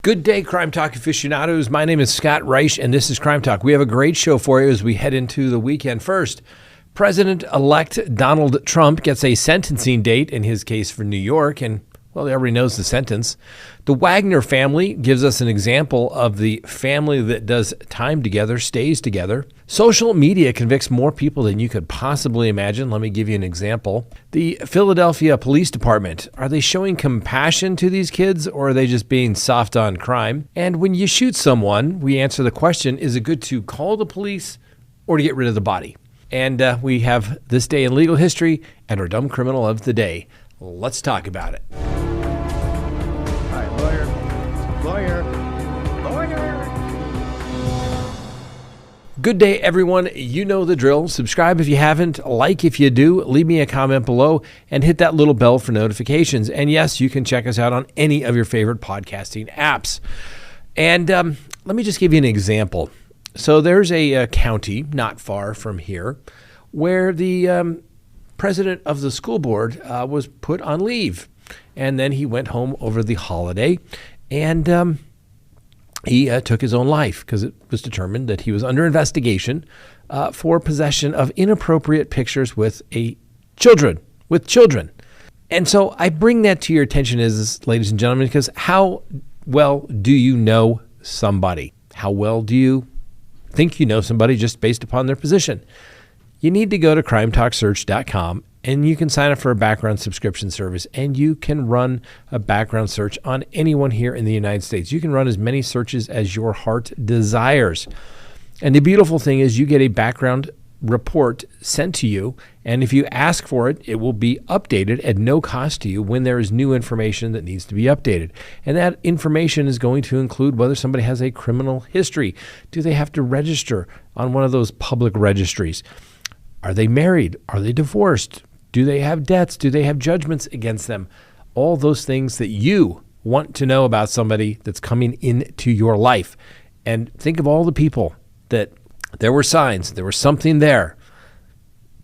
Good day, Crime Talk aficionados. My name is Scott Reich, and this is Crime Talk. We have a great show for you as we head into the weekend. First, President-elect Donald Trump gets a sentencing date in his case for New York, and, well, everybody knows the sentence. The Wagner family gives us an example of the family that does time together, stays together. Social media convicts more people than you could possibly imagine. Let me give you an example. The Philadelphia Police Department, are they showing compassion to these kids, or are they just being soft on crime? And when you shoot someone, we answer the question, is it good to call the police or to get rid of the body? And we have this day in legal history and our dumb criminal of the day. Let's talk about it. All right, lawyer. Good day, everyone. You know the drill. Subscribe if you haven't, like if you do, leave me a comment below, and hit that little bell for notifications. And yes, you can check us out on any of your favorite podcasting apps. And let me just give you an example. So there's a county not far from here where the president of the school board was put on leave. And then he went home over the holiday, and he took his own life because it was determined that he was under investigation for possession of inappropriate pictures with children. And so I bring that to your attention, ladies and gentlemen, because how well do you know somebody? How well do you think you know somebody just based upon their position? You need to go to crimetalksearch.com, and you can sign up for a background subscription service, and you can run a background search on anyone here in the United States. You can run as many searches as your heart desires. And the beautiful thing is you get a background report sent to you, and if you ask for it, it will be updated at no cost to you when there is new information that needs to be updated. And that information is going to include whether somebody has a criminal history. Do they have to register on one of those public registries? Are they married? Are they divorced? Do they have debts? Do they have judgments against them? All those things that you want to know about somebody that's coming into your life. And think of all the people that there were signs, there was something there.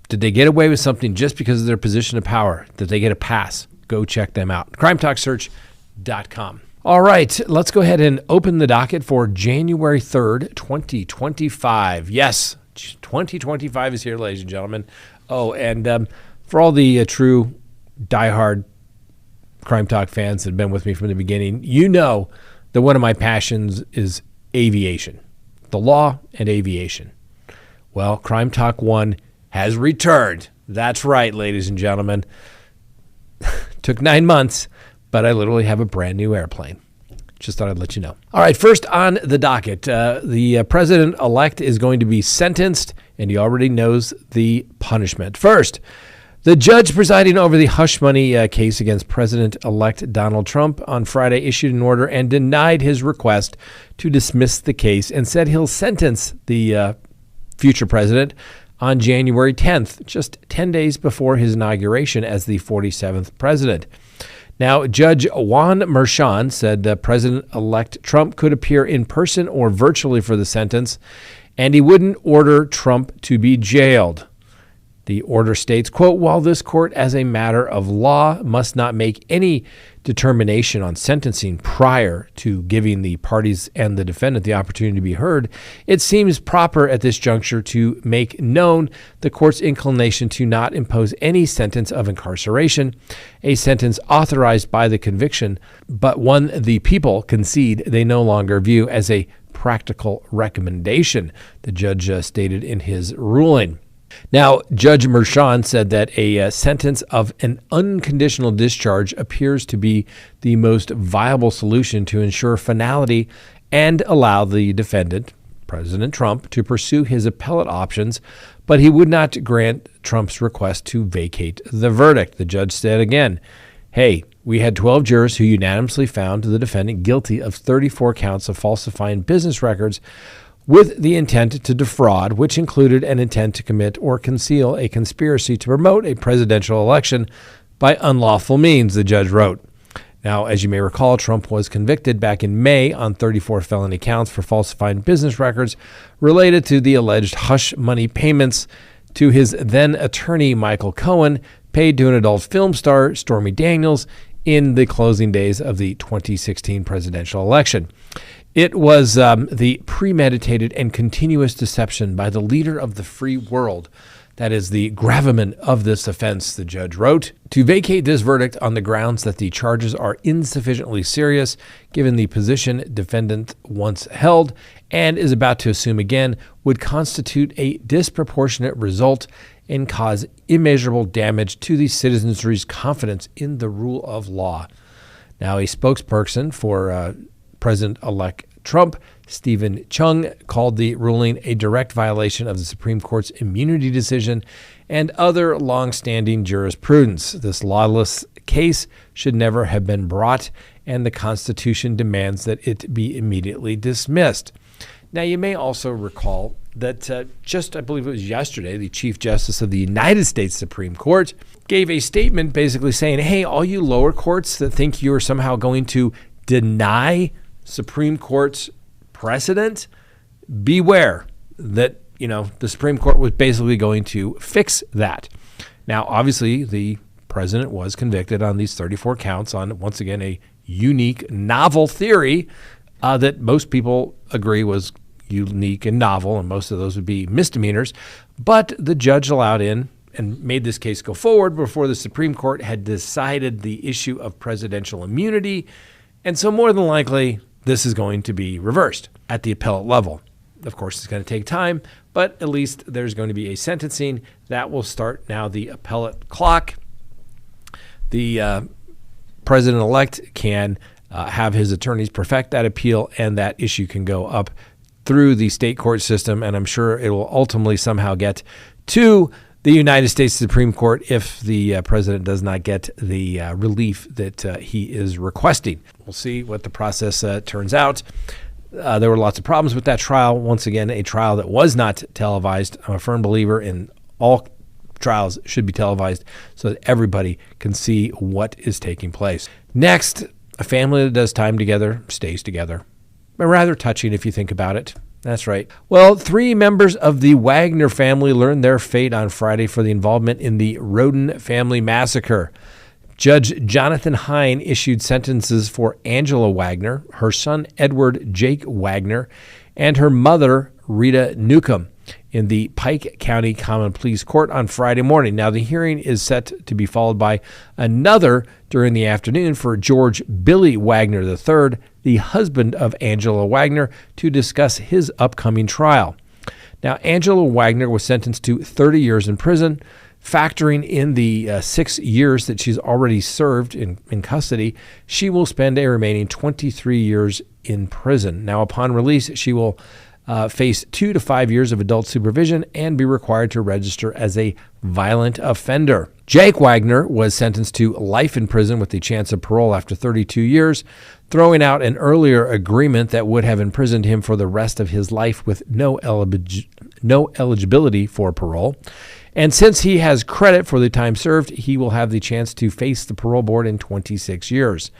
Did they get away with something just because of their position of power? Did they get a pass? Go check them out. CrimeTalkSearch.com. All right, let's go ahead and open the docket for January 3rd, 2025. Yes, 2025 is here, ladies and gentlemen. Oh, and for all the true diehard Crime Talk fans that have been with me from the beginning, you know that one of my passions is aviation, the law and aviation. Well, Crime Talk 1 has returned. That's right, ladies and gentlemen. Took 9 months, but I literally have a brand new airplane. Just thought I'd let you know. All right, first on the docket, the president-elect is going to be sentenced, and he already knows the punishment. First, the judge presiding over the hush money case against President-elect Donald Trump on Friday issued an order and denied his request to dismiss the case and said he'll sentence the future president on January 10th, just 10 days before his inauguration as the 47th president. Now, Judge Wagner Family said that President-elect Trump could appear in person or virtually for the sentence, and he wouldn't order Trump to be jailed. The order states, quote, while this court as a matter of law must not make any determination on sentencing prior to giving the parties and the defendant the opportunity to be heard, it seems proper at this juncture to make known the court's inclination to not impose any sentence of incarceration, a sentence authorized by the conviction, but one the people concede they no longer view as a practical recommendation, the judge stated in his ruling. Now, Judge Mershon said that a sentence of an unconditional discharge appears to be the most viable solution to ensure finality and allow the defendant, President Trump, to pursue his appellate options, but he would not grant Trump's request to vacate the verdict. The judge said again, hey, we had 12 jurors who unanimously found the defendant guilty of 34 counts of falsifying business records with the intent to defraud, which included an intent to commit or conceal a conspiracy to promote a presidential election by unlawful means, the judge wrote. Now, as you may recall, Trump was convicted back in May on 34 felony counts for falsifying business records related to the alleged hush money payments to his then attorney, Michael Cohen, paid to an adult film star, Stormy Daniels, in the closing days of the 2016 presidential election. It was the premeditated and continuous deception by the leader of the free world that is the gravamen of this offense, the judge wrote. To vacate this verdict on the grounds that the charges are insufficiently serious, given the position defendant once held and is about to assume again, would constitute a disproportionate result and cause immeasurable damage to the citizenry's confidence in the rule of law. Now, a spokesperson for President-elect Trump, Stephen Chung, called the ruling a direct violation of the Supreme Court's immunity decision and other long-standing jurisprudence. This lawless case should never have been brought, and the Constitution demands that it be immediately dismissed. Now, you may also recall that I believe it was yesterday, the Chief Justice of the United States Supreme Court gave a statement basically saying, hey, all you lower courts that think you're somehow going to deny Supreme Court's precedent, beware that, the Supreme Court was basically going to fix that. Now, obviously, the president was convicted on these 34 counts on, once again, a unique, novel theory that most people agree was unique and novel, and most of those would be misdemeanors. But the judge allowed in and made this case go forward before the Supreme Court had decided the issue of presidential immunity. And so more than likely, this is going to be reversed at the appellate level. Of course, it's going to take time, but at least there's going to be a sentencing that will start now the appellate clock. The president-elect can have his attorneys perfect that appeal, and that issue can go up through the state court system, and I'm sure it will ultimately somehow get to the United States Supreme Court if the president does not get the relief that he is requesting. We'll see what the process turns out. There were lots of problems with that trial. Once again, a trial that was not televised. I'm a firm believer in all trials should be televised so that everybody can see what is taking place. Next, a family that does time together stays together. Rather touching if you think about it. That's right. Well, 3 members of the Wagner family learned their fate on Friday for the involvement in the Roden family massacre. Judge Jonathan Hine issued sentences for Angela Wagner, her son Edward Jake Wagner, and her mother Rita Newcomb in the Pike County Common Pleas Court on Friday morning. Now, the hearing is set to be followed by another during the afternoon for George Billy Wagner III, the husband of Angela Wagner, to discuss his upcoming trial. Now, Angela Wagner was sentenced to 30 years in prison. Factoring in the 6 years that she's already served in custody, she will spend a remaining 23 years in prison. Now, upon release, she will face 2 to 5 years of adult supervision and be required to register as a violent offender. Jake Wagner was sentenced to life in prison with the chance of parole after 32 years, throwing out an earlier agreement that would have imprisoned him for the rest of his life with no eligibility for parole. And since he has credit for the time served, he will have the chance to face the parole board in 26 years.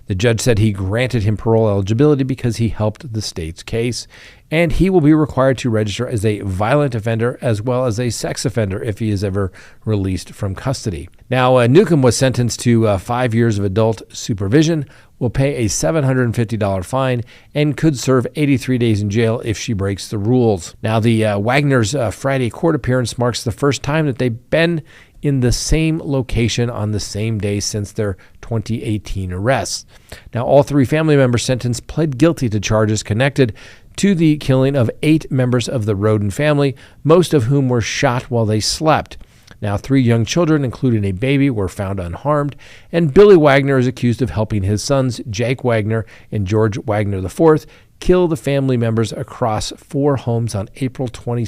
The judge said he granted him parole eligibility because he helped the state's case, and he will be required to register as a violent offender as well as a sex offender if he is ever released from custody. Now, Newcomb was sentenced to 5 years of adult supervision, will pay a $750 fine, and could serve 83 days in jail if she breaks the rules. Now, the Wagner's Friday court appearance marks the first time that they've been in the same location on the same day since their 2018 arrests. Now, all 3 family members sentenced pled guilty to charges connected to the killing of 8 members of the Roden family, most of whom were shot while they slept. Now, 3 young children, including a baby, were found unharmed, and Billy Wagner is accused of helping his sons, Jake Wagner and George Wagner IV, kill the family members across 4 homes on April 22,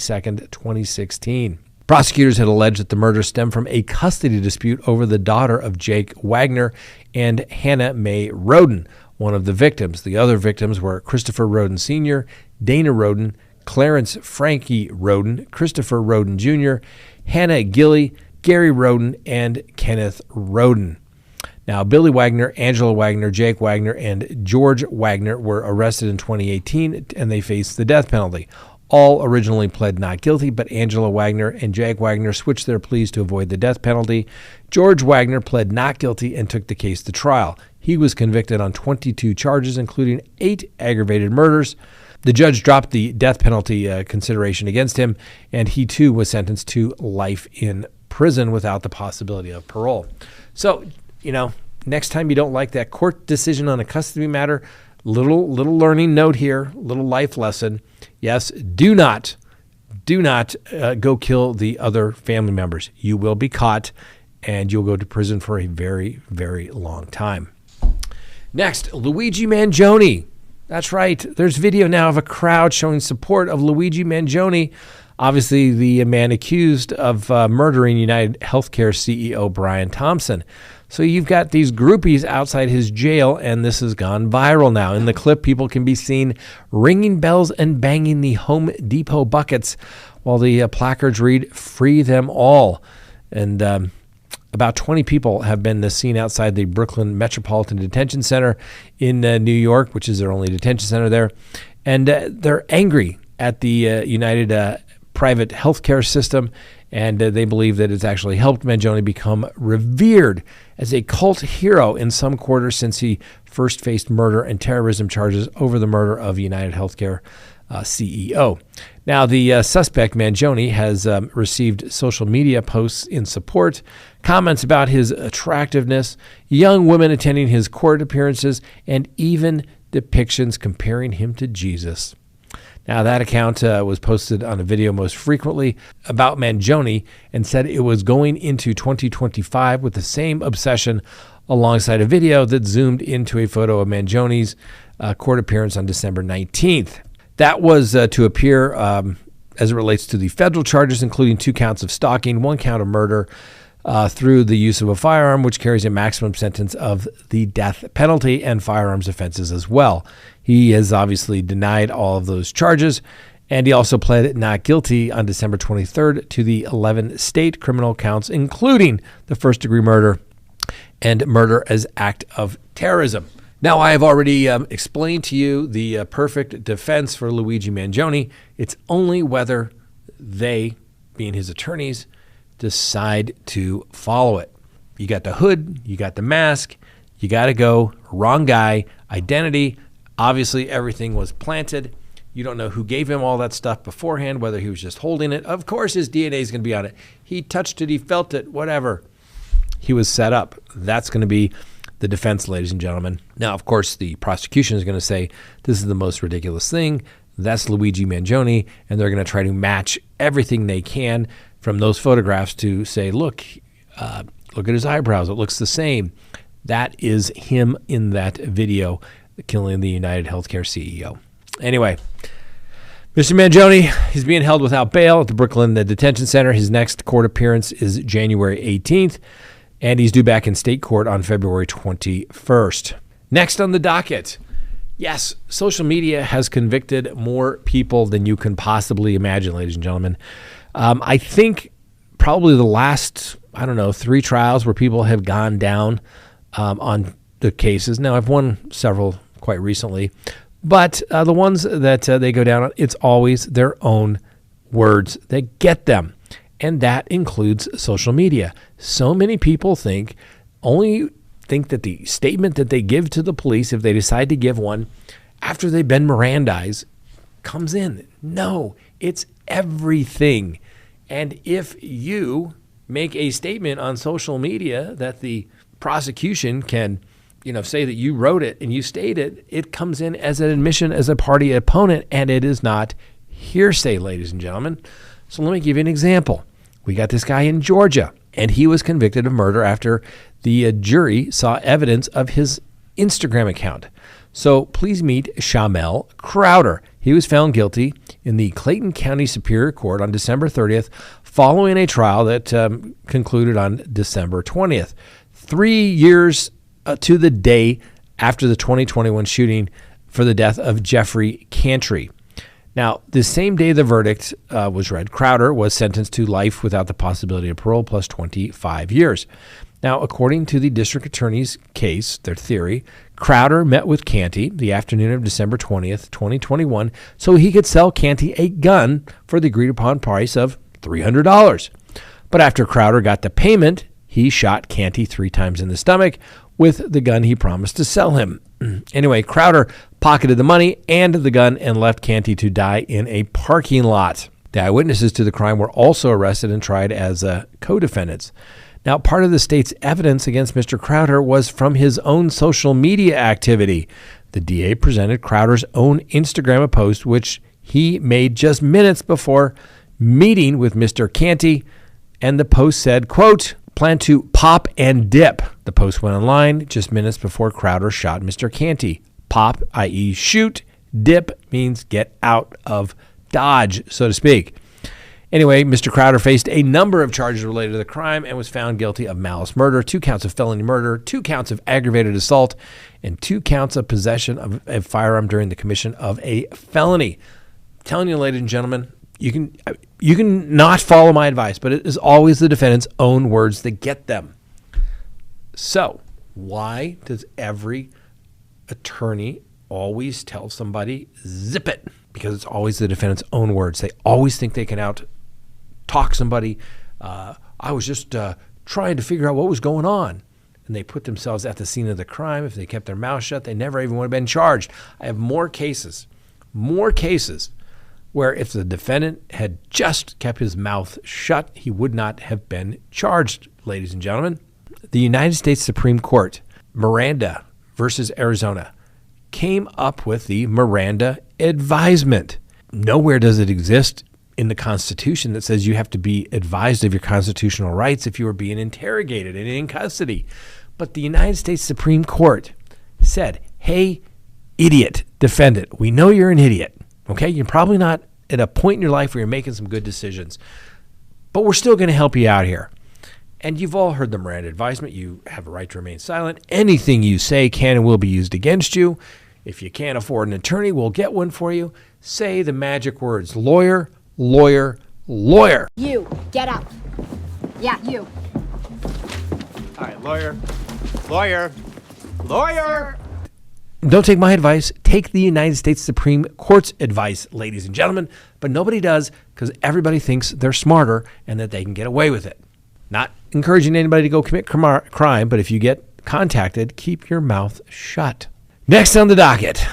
2016. Prosecutors had alleged that the murder stemmed from a custody dispute over the daughter of Jake Wagner and Hannah Mae Roden, one of the victims. The other victims were Christopher Roden Sr., Dana Roden, Clarence Frankie Roden, Christopher Roden Jr., Hannah Gilley, Gary Roden, and Kenneth Roden. Now, Billy Wagner, Angela Wagner, Jake Wagner, and George Wagner were arrested in 2018, and they faced the death penalty. all originally pled not guilty, but Angela Wagner and Jack Wagner switched their pleas to avoid the death penalty. George Wagner pled not guilty and took the case to trial. He was convicted on 22 charges, including 8 aggravated murders. The judge dropped the death penalty consideration against him, and he too was sentenced to life in prison without the possibility of parole. So, next time you don't like that court decision on a custody matter, little learning note here, little life lesson. Yes, do not go kill the other family members. You will be caught, and you'll go to prison for a very, very long time. Next, Luigi Mangione. That's right. There's video now of a crowd showing support of Luigi Mangione, obviously the man accused of murdering United Healthcare CEO Brian Thompson. So you've got these groupies outside his jail, and this has gone viral now. In the clip, people can be seen ringing bells and banging the Home Depot buckets while the placards read, "Free them all." And about 20 people have been seen outside the Brooklyn Metropolitan Detention Center in New York, which is their only detention center there. And they're angry at the United private healthcare system, and they believe that it's actually helped Mangione become revered as a cult hero in some quarters since he first faced murder and terrorism charges over the murder of United Healthcare CEO. Now, the suspect, Mangione, has received social media posts in support, comments about his attractiveness, young women attending his court appearances, and even depictions comparing him to Jesus. Now, that account was posted on a video most frequently about Mangione and said it was going into 2025 with the same obsession, alongside a video that zoomed into a photo of Mangione's court appearance on December 19th. That was to appear as it relates to the federal charges, including 2 counts of stalking, 1 count of murder through the use of a firearm, which carries a maximum sentence of the death penalty, and firearms offenses as well. He has obviously denied all of those charges, and he also pled not guilty on December 23rd to the 11 state criminal counts, including the first-degree murder and murder as act of terrorism. Now, I have already explained to you the perfect defense for Luigi Mangione. It's only whether they, being his attorneys, decide to follow it. You got the hood, you got the mask, you got to go. Wrong guy, identity. Obviously, everything was planted. You don't know who gave him all that stuff beforehand, whether he was just holding it. Of course, his DNA is going to be on it. He touched it, he felt it, whatever. He was set up. That's going to be the defense, ladies and gentlemen. Now, of course, the prosecution is going to say this is the most ridiculous thing. That's Luigi Mangione, and they're going to try to match everything they can from those photographs to say, look at his eyebrows. It looks the same. That is him in that video killing the United Healthcare CEO. Anyway, Mr. Mangione, he's being held without bail at the Brooklyn Detention Center. His next court appearance is January 18th, and he's due back in state court on February 21st. Next on the docket, yes, social media has convicted more people than you can possibly imagine, ladies and gentlemen. I think probably the last, 3 trials where people have gone down on the cases. Now, I've won several quite recently, but the ones that they go down on, it's always their own words that get them, and that includes social media. So many people think that the statement that they give to the police, if they decide to give one after they've been Mirandized, comes in. No, it's everything. And if you make a statement on social media that the prosecution can, say that you wrote it and you stated, it comes in as an admission as a party opponent, and it is not hearsay, ladies and gentlemen. So let me give you an example. We got this guy in Georgia, and he was convicted of murder after the jury saw evidence of his Instagram account. So please meet Ciminal Crowder. He was found guilty in the Clayton County Superior Court on December 30th, following a trial that concluded on December 20th. 3 years to the day after the 2021 shooting for the death of Jeffrey Cantry. Now, the same day the verdict was read, Crowder was sentenced to life without the possibility of parole plus 25 years. Now, according to the district attorney's case, their theory, Crowder met with Canty the afternoon of December 20th, 2021, so he could sell Canty a gun for the agreed-upon price of $300. But after Crowder got the payment, he shot Canty 3 times in the stomach with the gun he promised to sell him. Anyway, Crowder pocketed the money and the gun and left Canty to die in a parking lot. The eyewitnesses to the crime were also arrested and tried as co-defendants. Now, part of the state's evidence against Mr. Crowder was from his own social media activity. The DA presented Crowder's own Instagram post, which he made just minutes before meeting with Mr. Canty, and the post said, quote, "Plan to pop and dip." The post went online just minutes before Crowder shot Mr. Canty. Pop, i.e. shoot. Dip means get out of Dodge, so to speak. Anyway, Mr. Crowder faced a number of charges related to the crime and was found guilty of malice murder, 2 counts of felony murder, 2 counts of aggravated assault, and 2 counts of possession of a firearm during the commission of a felony. I'm telling you, ladies and gentlemen, you can not follow my advice, but it is always the defendant's own words that get them. So, why does every attorney always tell somebody, zip it? Because it's always the defendant's own words. They always think they can out-talk somebody. I was just trying to figure out what was going on. And they put themselves at the scene of the crime. If they kept their mouth shut, they never even would have been charged. I have more cases where if the defendant had just kept his mouth shut, he would not have been charged, ladies and gentlemen. The United States Supreme Court, Miranda versus Arizona, came up with the Miranda advisement. Nowhere does it exist in the Constitution that says you have to be advised of your constitutional rights if you are being interrogated and in custody. But the United States Supreme Court said, hey, idiot defendant, we know you're an idiot. Okay, you're probably not at a point in your life where you're making some good decisions, but we're still going to help you out here. And you've all heard the Miranda advisement. You have a right to remain silent. Anything you say can and will be used against you. If you can't afford an attorney, we'll get one for you. Say the magic words, lawyer, lawyer, lawyer. You, get up. Yeah, you. All right, lawyer, lawyer, lawyer. Don't take my advice. Take the United States Supreme Court's advice, ladies and gentlemen. But nobody does because everybody thinks they're smarter and that they can get away with it. Not encouraging anybody to go commit crime, but if you get contacted, keep your mouth shut. Next on the docket,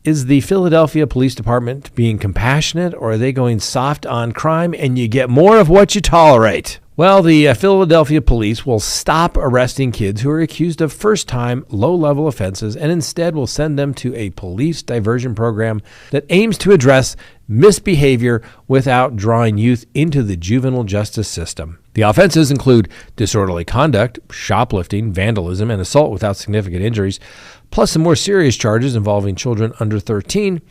is the Philadelphia Police Department being compassionate, or are they going soft on crime and you get more of what you tolerate? Well, the Philadelphia police will stop arresting kids who are accused of first-time, low-level offenses and instead will send them to a police diversion program that aims to address misbehavior without drawing youth into the juvenile justice system. The offenses include disorderly conduct, shoplifting, vandalism, and assault without significant injuries, plus some more serious charges involving children under 13,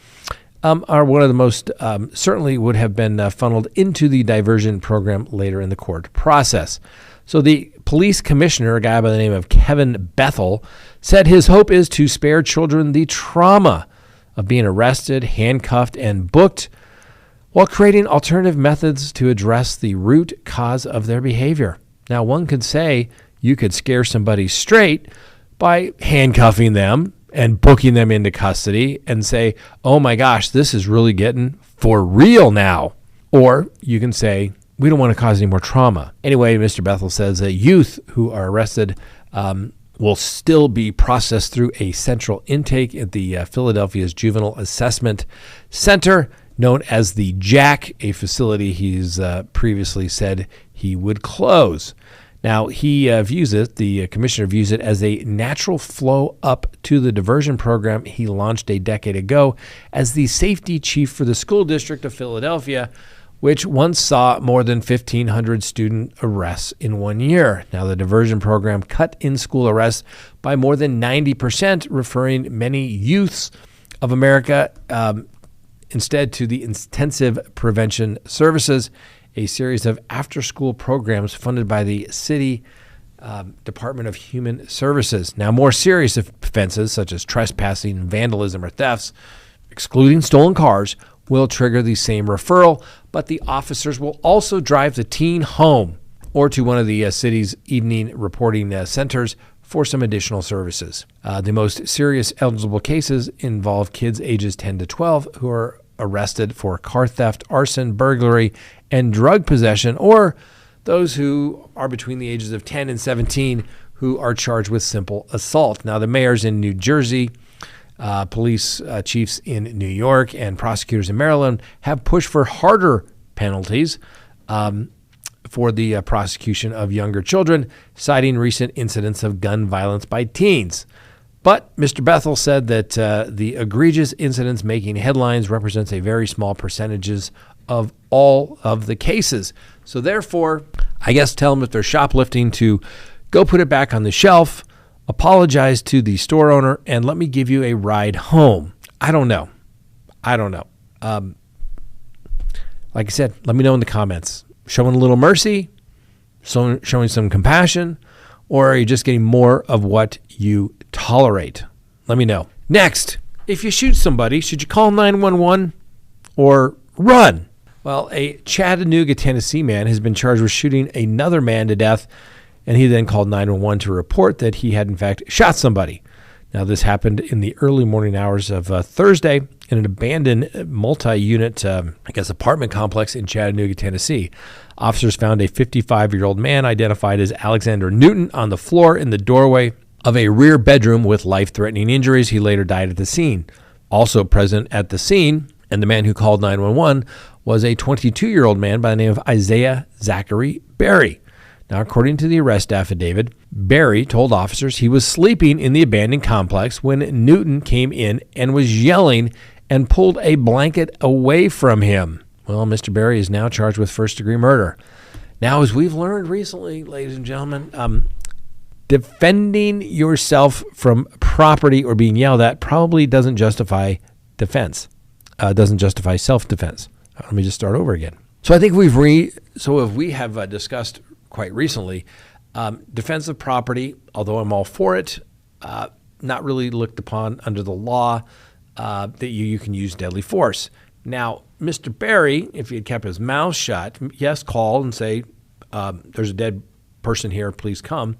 are one of the most, certainly would have been funneled into the diversion program later in the court process. So the police commissioner, a guy by the name of Kevin Bethel, said his hope is to spare children the trauma of being arrested, handcuffed, and booked while creating alternative methods to address the root cause of their behavior. Now, one could say you could scare somebody straight by handcuffing them and booking them into custody and say, oh my gosh, this is really getting for real now. Or you can say, we don't want to cause any more trauma. Anyway, Mr. Bethel says that youth who are arrested will still be processed through a central intake at the Philadelphia's Juvenile Assessment Center, known as the JAC, a facility he's previously said he would close. Now, he views it, the commissioner views it as a natural flow up to the diversion program he launched a decade ago as the safety chief for the school district of Philadelphia, which once saw more than 1,500 student arrests in 1 year. Now, the diversion program cut in-school arrests by more than 90%, referring many youths of America instead to the intensive prevention services, a series of after-school programs funded by the city Department of Human Services. Now, more serious offenses such as trespassing, vandalism, or thefts, excluding stolen cars, will trigger the same referral, but the officers will also drive the teen home or to one of the city's evening reporting centers for some additional services. The most serious eligible cases involve kids ages 10 to 12 who are arrested for car theft, arson, burglary, and drug possession, or those who are between the ages of 10 and 17 who are charged with simple assault. Now, the mayors in New Jersey, police chiefs in New York, and prosecutors in Maryland have pushed for harder penalties for the prosecution of younger children, citing recent incidents of gun violence by teens. But Mr. Bethel said that the egregious incidents making headlines represents a very small percentages of all of the cases. So therefore, I guess tell them if they're shoplifting to go put it back on the shelf, apologize to the store owner, and let me give you a ride home. I don't know. Like I said, let me know in the comments. Showing a little mercy, showing some compassion, or are you just getting more of what you tolerate? Let me know. Next, if you shoot somebody, should you call 911 or run? Well, a Chattanooga, Tennessee man has been charged with shooting another man to death, and he then called 911 to report that he had in fact shot somebody. Now, this happened in the early morning hours of Thursday in an abandoned multi-unit, apartment complex in Chattanooga, Tennessee. Officers found a 55-year-old man identified as Alexander Newton on the floor in the doorway of a rear bedroom with life-threatening injuries. He later died at the scene. Also present at the scene, and the man who called 911, was a 22-year-old man by the name of Isaiah Zachary Berry. Now, according to the arrest affidavit, Berry told officers he was sleeping in the abandoned complex when Newton came in and was yelling and pulled a blanket away from him. Well, Mr. Berry is now charged with first-degree murder. Now, as we've learned recently, ladies and gentlemen, defending yourself from property or being yelled at probably doesn't justify defense. Doesn't justify self-defense. Let me just start over again. So I think if we have discussed quite recently, defense of property, although I'm all for it, not really looked upon under the law that you can use deadly force. Now, Mr. Berry, if he had kept his mouth shut, yes, call and say, there's a dead person here, please come,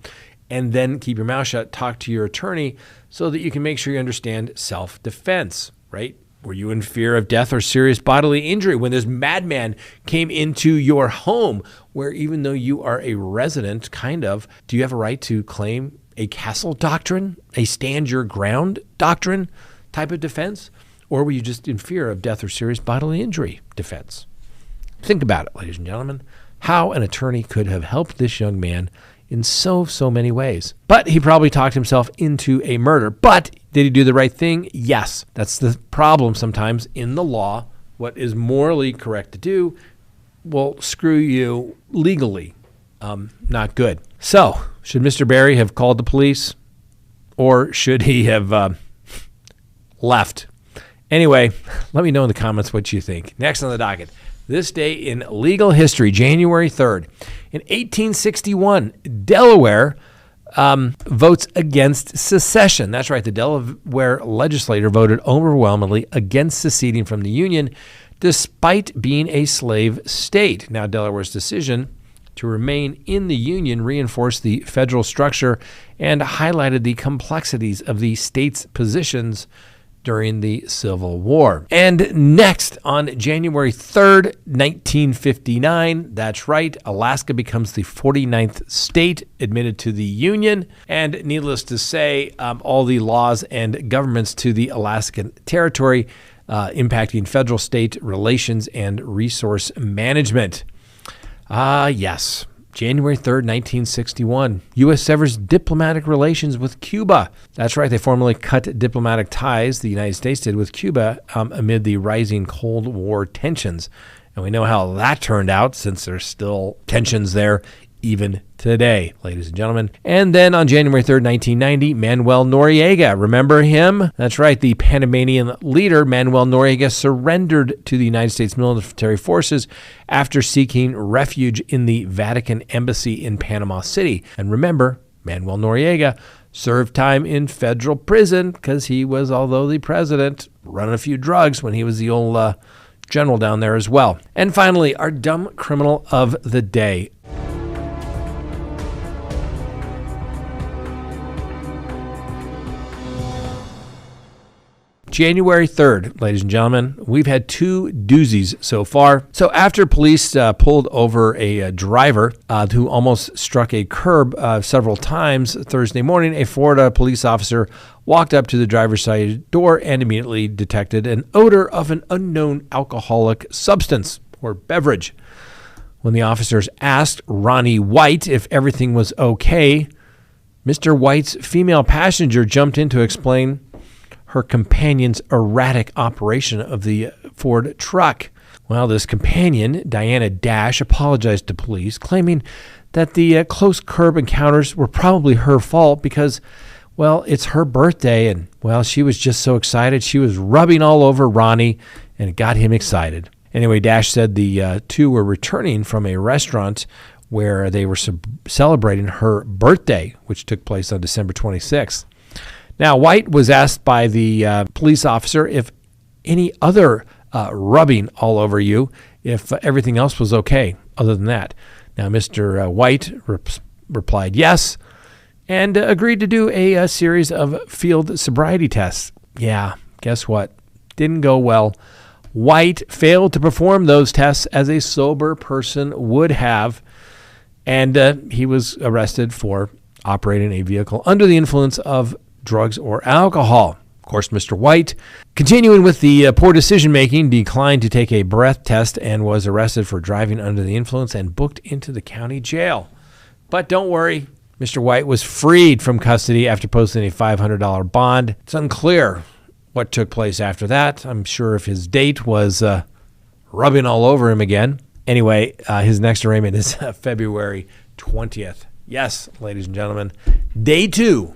and then keep your mouth shut, talk to your attorney so that you can make sure you understand self-defense, right? Were you in fear of death or serious bodily injury when this madman came into your home where even though you are a resident, do you have a right to claim a castle doctrine, a stand your ground doctrine type of defense? Or were you just in fear of death or serious bodily injury defense? Think about it, ladies and gentlemen, how an attorney could have helped this young man in so many ways. But he probably talked himself into a murder. But did he do the right thing? Yes. That's the problem sometimes in the law. What is morally correct to do will screw you legally. Not good. So, should Mr. Berry have called the police? Or should he have left? Anyway, let me know in the comments what you think. Next on the docket, this day in legal history, January 3rd. In 1861, Delaware votes against secession. That's right. The Delaware legislature voted overwhelmingly against seceding from the Union, despite being a slave state. Now, Delaware's decision to remain in the Union reinforced the federal structure and highlighted the complexities of the state's positions during the Civil War. And next, on January 3rd, 1959, that's right, Alaska becomes the 49th state admitted to the Union. And needless to say, all the laws and governments to the Alaskan territory impacting federal-state relations and resource management. Yes. January 3rd, 1961, U.S. severs diplomatic relations with Cuba. That's right, they formally cut diplomatic ties, the United States did, with Cuba amid the rising Cold War tensions. And we know how that turned out, since there's still tensions there even today, ladies and gentlemen. And then on January 3rd, 1990, Manuel Noriega. Remember him? That's right, the Panamanian leader, Manuel Noriega, surrendered to the United States military forces after seeking refuge in the Vatican embassy in Panama City. And remember, Manuel Noriega served time in federal prison because he was, although the president, running a few drugs when he was the old general down there as well. And finally, our dumb criminal of the day. January 3rd, ladies and gentlemen. We've had 2 doozies so far. So after police pulled over a driver who almost struck a curb several times Thursday morning, a Florida police officer walked up to the driver's side door and immediately detected an odor of an unknown alcoholic substance or beverage. When the officers asked Ronnie White if everything was okay, Mr. White's female passenger jumped in to explain her companion's erratic operation of the Ford truck. Well, this companion, Diana Dash, apologized to police, claiming that the close curb encounters were probably her fault because, well, it's her birthday, and, well, she was just so excited. She was rubbing all over Ronnie, and it got him excited. Anyway, Dash said the 2 were returning from a restaurant where they were celebrating her birthday, which took place on December 26th. Now, White was asked by the police officer if any other rubbing all over you, if everything else was okay other than that. Now, Mr. White replied yes and agreed to do a series of field sobriety tests. Yeah, guess what? Didn't go well. White failed to perform those tests as a sober person would have, and he was arrested for operating a vehicle under the influence of drugs or alcohol. Of course, Mr. White, continuing with the poor decision-making, declined to take a breath test and was arrested for driving under the influence and booked into the county jail. But don't worry, Mr. White was freed from custody after posting a $500 bond. It's unclear what took place after that. I'm sure if his date was rubbing all over him again. Anyway, his next arraignment is February 20th. Yes, ladies and gentlemen, day two,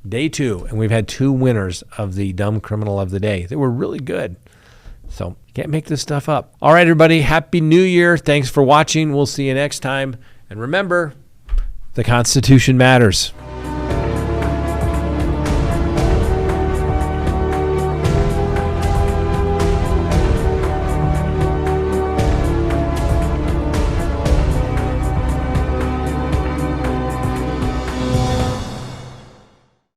and we've had 2 winners of the Dumb Criminal of the Day. They were really good. So can't make this stuff up. All right, everybody, Happy New Year. Thanks for watching. We'll see you next time. And remember, the Constitution matters.